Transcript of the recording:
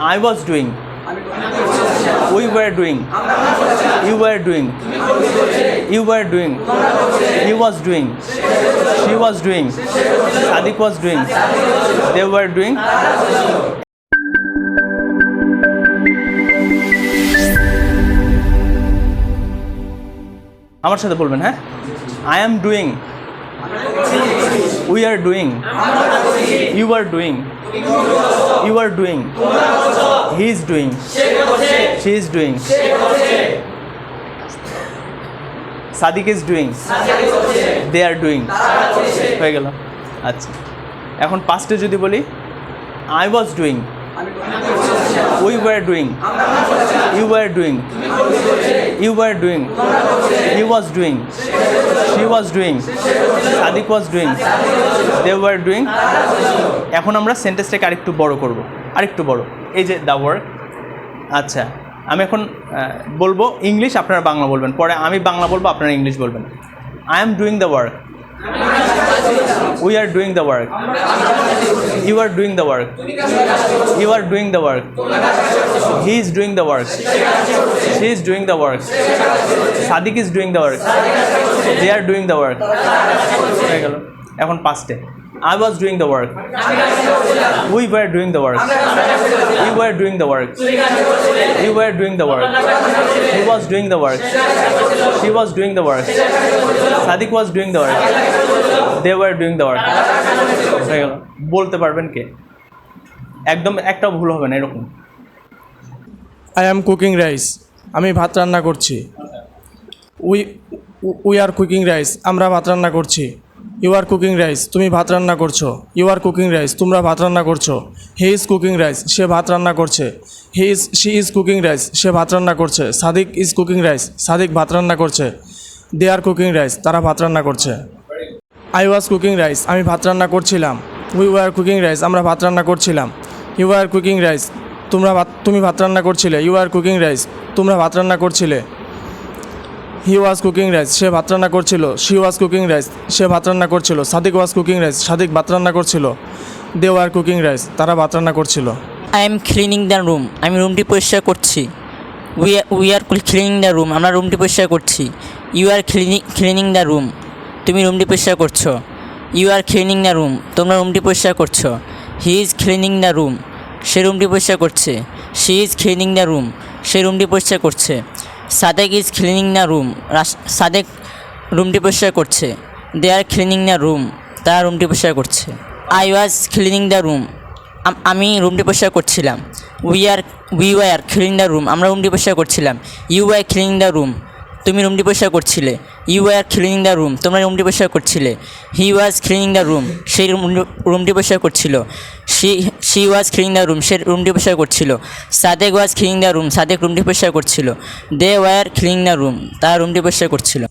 I was doing. We were doing. You were doing. You were doing. He was doing. She was doing. Sadiq was doing. They were doing. আমার সাথে বলবেন, হ্যাঁ? I am doing. We are doing. You are doing. You are doing. He is doing. She is doing. Sadiq is doing. They are doing. হয়ে গেল। আচ্ছা, এখন পাস্টে যদি বলি, I was doing. We were doing. You were doing. You were doing. He was doing. She was doing. Sadiq was doing. They were doing. এখন আমরা সেন্টেন্সটাকে আরেকটু বড় করব, আরেকটু বড়। এই যে দ্য ওয়ার্ক। আচ্ছা, আমি এখন বলবো ইংলিশ, আপনারা বাংলা বলবেন, পরে আমি বাংলা বলবো, আপনারা ইংলিশ বলবেন। I am doing the work. We are doing the work. You are doing the work. You are doing the work. He is doing the work. She is doing the work. Sadiq is doing the work. They are doing the work. হয়ে গেল। এখন পাস্টে, I was doing the work. We were doing the work. You were doing the work. You were doing the work. He was doing the work. She was doing the work. Sadiq was doing the work. They were doing the work. হয়ে গেল। বলতে পারবেন কে? একদম একটাও ভুল হবে না, এরকম। I am cooking rice. আমি ভাত রান্না করছি। We are cooking rice. আমরা ভাত রান্না করছি। You are cooking rice. তুমি ভাত রান্না করছো। You are cooking rice. তোমরা ভাত রান্না করছো। He is cooking rice. সে ভাত রান্না করছে। She is cooking rice. সে ভাত রান্না করছে। Sadiq is cooking rice. Sadiq ভাত রান্না করছে। They are cooking rice. তারা ভাত রান্না করছে। I was cooking rice. আমি ভাত রান্না করছিলাম। We were cooking rice. আমরা ভাত রান্না করছিলাম। You were cooking rice. তুমি ভাত রান্না করছিলে। You are cooking rice. তোমরা ভাত রান্না করছিলে। He was cooking rice. সে ভাত রান্না করছিল। She was cooking rice. সে ভাত রান্না করছিল। Sadiq was cooking rice. Sadiq ভাত রান্না করছিল। They were cooking rice. তারা ভাত রান্না করছিল। I am cleaning the room. আমি রুমটি পরিষ্কার করছি। We are cleaning the room. আমরা রুমটি পরিষ্কার করছি। You are cleaning the room. তুমি রুমটি পরিষ্কার করছো। You are cleaning the room. তোমরা রুমটি পরিষ্কার করছো। He is cleaning the room. সে রুমটি পরিষ্কার করছে। She is cleaning the room. সে রুমটি পরিষ্কার করছে। Sadiq is cleaning the room. Sadek রুমটি পরিষ্কার করছে। They are cleaning the room. তারা রুমটি পরিষ্কার করছে। I was cleaning the room. আমি রুমটি পরিষ্কার করছিলাম। We were cleaning the room. আমরা রুমটি পরিষ্কার করছিলাম। You were cleaning the room. তুমি রুমটি পরিষ্কার করছিলে। You were cleaning the room. তোমরা রুমটি পরিষ্কার করছিলে। He was cleaning the room. সেই রুমটি পরিষ্কার করছিল। She was cleaning the room. সে রুমটি পরিষ্কার করছিল। Sadiq was cleaning the room. Sadek রুমটি পরিষ্কার করছিল। They were cleaning the room. তারা রুমটি পরিষ্কার করছিল।